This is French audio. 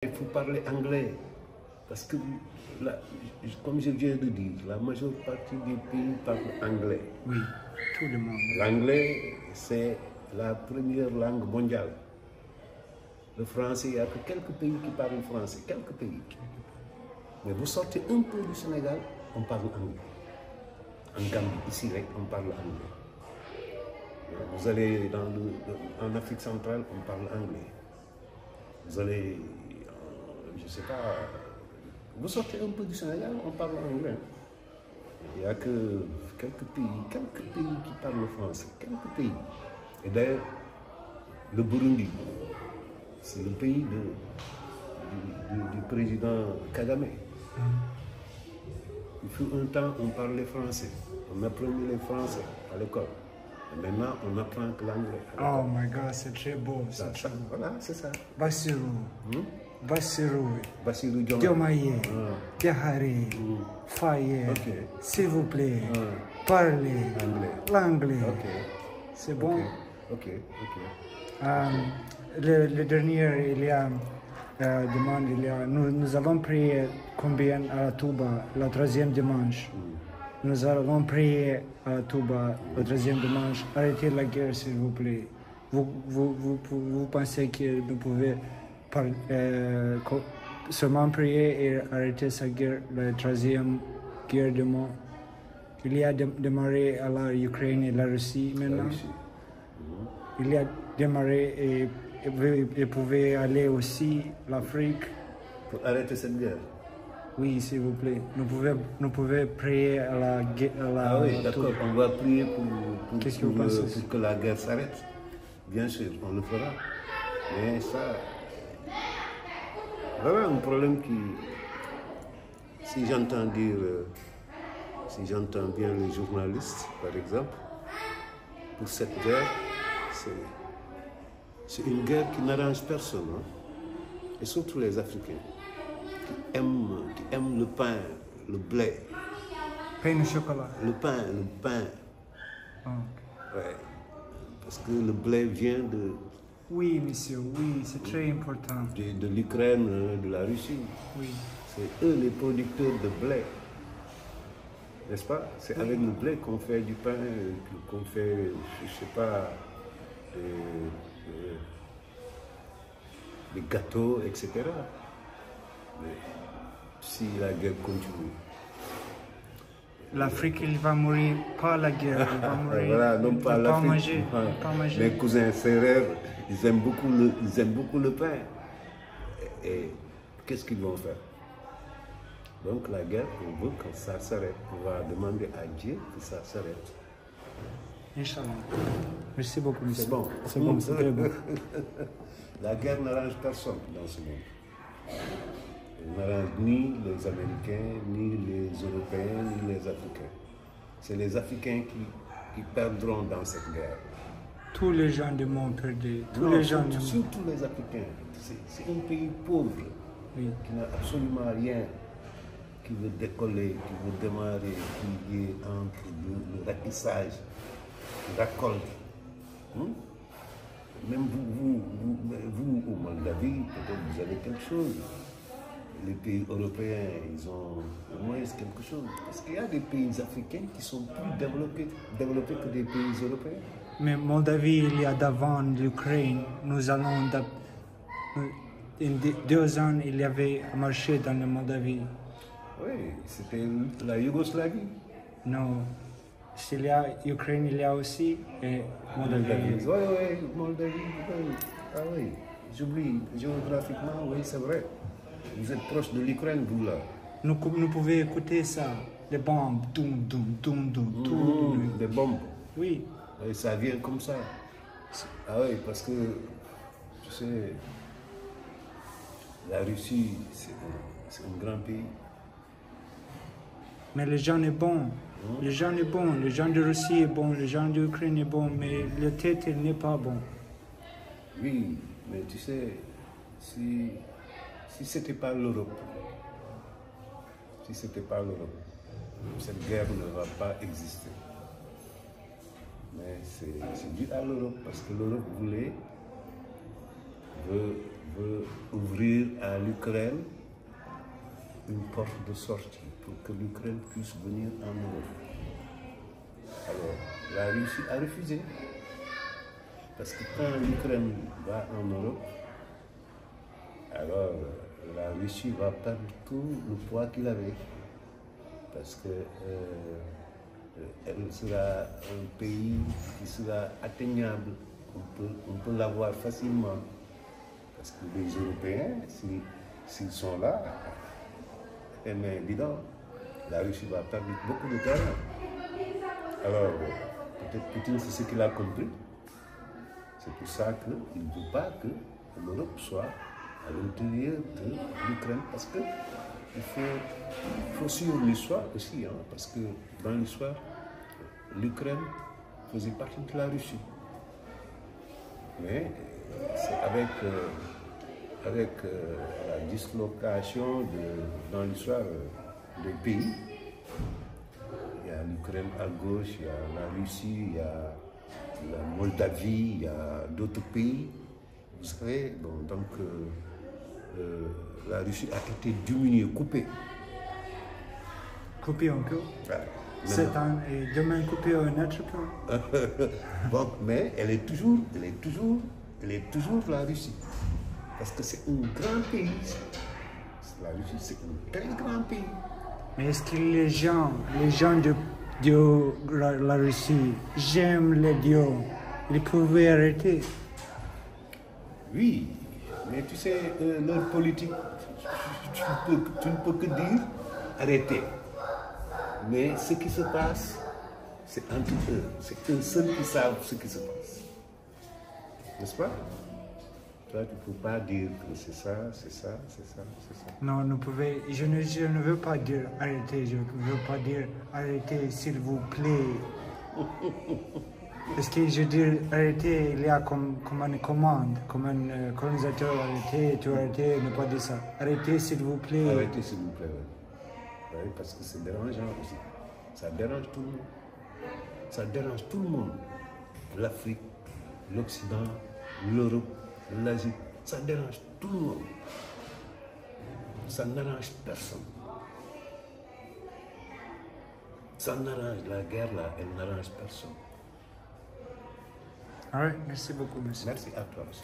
Il faut parler anglais parce que, comme je viens de dire, la majeure partie des pays parlent anglais. Oui, tout le monde. L'anglais, c'est la première langue mondiale. Le français, il n'y a que quelques pays qui parlent le français, quelques pays. Mais vous sortez un peu du Sénégal, on parle anglais. En Gambie, ici, on parle anglais. Vous allez en Afrique centrale, on parle anglais. Vous allez, je ne sais pas, vous sortez un peu du Sénégal, on parle anglais. Il n'y a que quelques pays qui parlent le français, quelques pays. Et d'ailleurs, le Burundi, c'est le pays du président Kagame. Il fut un temps, on parlait français. On apprenait les français à l'école. Et maintenant, on apprend que l'anglais. Oh my God, c'est très beau. Voilà, c'est ça. Bassirou. Bassirou. Bassirou Diomaye. Diakhari. Faye. S'il vous plaît. Parlez. L'anglais. C'est bon. Ok. Le dernier, il y a demande, nous avons prié combien à la Touba, la troisième dimanche. Nous avons prié à Touba, le troisième dimanche. Arrêtez la guerre, s'il vous plaît. Vous pensez que nous pouvons seulement prier et arrêter cette guerre, la troisième guerre du monde. Il y a démarré à la Ukraine et la Russie maintenant. Il y a démarré et vous pouvez aller aussi l'Afrique. Pour arrêter cette guerre? Oui, s'il vous plaît. Nous pouvons prier à la guerre. Ah oui, d'accord. On va prier pour que la guerre s'arrête. Bien sûr, on le fera. Mais ça, voilà un problème qui, si j'entends bien les journalistes, par exemple, pour cette guerre, c'est une guerre qui n'arrange personne, hein? Et surtout les Africains, qui aiment le pain, le blé. Pain au chocolat. Le pain. Ouais. Parce que le blé vient de... Oui, monsieur, oui, c'est très important. De l'Ukraine, de la Russie. Oui. C'est eux les producteurs de blé. N'est-ce pas? C'est avec le blé qu'on fait du pain, qu'on fait, je ne sais pas, des gâteaux, etc. Mais si la guerre continue... L'Afrique, il va mourir pas la guerre, il va mourir. Voilà, non pas l'Afrique. Mes cousins frères, ils aiment beaucoup le pain. Et qu'est-ce qu'ils vont faire? Donc la guerre, on veut que ça s'arrête. On va demander à Dieu que ça s'arrête. Inch'Allah. Merci beaucoup, monsieur. C'est bon. C'est bon, c'est très bon. La guerre n'arrange personne dans ce monde. Elle n'arrange ni les Américains, ni les Européens, ni les Africains. C'est les Africains qui perdront dans cette guerre. Tous les gens du monde perdent. Surtout les Africains. C'est un pays pauvre, qui n'a absolument rien, qui veut décoller, qui veut démarrer, qui est entre le ratissage, la récolte. Même vous, au Moldavie, peut-être vous avez quelque chose. Les pays européens, ils ont au moins quelque chose. Parce qu'il y a des pays africains qui sont plus développés que des pays européens. Mais Moldavie, il y a d'avant l'Ukraine. Nous allons... In 2 ans, il y avait un marché dans la Moldavie. Oui, c'était la Yougoslavie. Non. S'il y a Ukraine, il y a aussi Moldavie. Oui, Moldavie. Oui. Ah oui, j'oublie. Géographiquement, oui, c'est vrai. Vous êtes proche de l'Ukraine, vous là. Nous pouvons écouter ça. Les bombes. Doum. Les bombes. Oui. Et ça vient comme ça. Ah oui, parce que, tu sais, la Russie, c'est un grand pays. Mais les gens sont bons. Les gens sont bons. Les gens de Russie sont bons. Les gens d'Ukraine sont bons. Mais le tête, il n'est pas bon. Oui, mais tu sais, si c'était pas l'Europe, cette guerre ne va pas exister. Mais c'est dû à l'Europe, parce que l'Europe veut veut ouvrir à l'Ukraine une porte de sortie pour que l'Ukraine puisse venir en Europe. Alors, la Russie a refusé. Parce que quand l'Ukraine va en Europe, alors la Russie va perdre tout le poids qu'il avait. Parce que elle sera un pays qui sera atteignable. On peut l'avoir facilement. Parce que les Européens, s'ils sont là, c'est évident, la Russie va perdre beaucoup de terrain. Alors, peut-être Poutine, c'est ce qu'il a compris. C'est pour ça qu'il ne veut pas que l'Europe soit à l'intérieur de l'Ukraine. Parce que il faut suivre l'histoire aussi, hein, parce que dans l'histoire, l'Ukraine faisait partie de la Russie. Mais c'est avec la dislocation dans l'histoire des pays, il y a l'Ukraine à gauche, il y a la Russie, il y a la Moldavie, il y a d'autres pays. Vous savez, bon, donc la Russie a été diminuée, coupée. Coupée encore. Ouais, C'est un, et demain coupée un autre peu. bon, mais elle est toujours la Russie. Parce que c'est un grand pays. La Russie, c'est un très grand pays. Mais est-ce que les gens de la Russie, j'aime les dieux, ils pouvaient arrêter? Oui, mais tu sais, leur politique, tu ne peux que dire arrêter. Mais ce qui se passe, c'est entre eux. C'est eux seuls qui savent ce qui se passe. N'est-ce pas? Toi, tu ne peux pas dire que c'est ça, c'est ça, c'est ça, c'est ça. Non, je ne veux pas dire arrêter, je ne veux pas dire arrêter, s'il vous plaît. Parce que je dis arrêter, il y a comme une commande, comme un colonisateur, arrêter, tu arrêter, ne pas dire ça. Arrêtez, s'il vous plaît. Arrêtez, s'il vous plaît. Oui, parce que c'est dérangeant aussi. Ça dérange tout le monde. Ça dérange tout le monde. L'Afrique, l'Occident, l'Europe, l'Asie, ça dérange tout le monde. Ça n'arrange personne. Ça n'arrange la guerre là, elle n'arrange personne. All right, merci beaucoup, monsieur. Merci à toi aussi.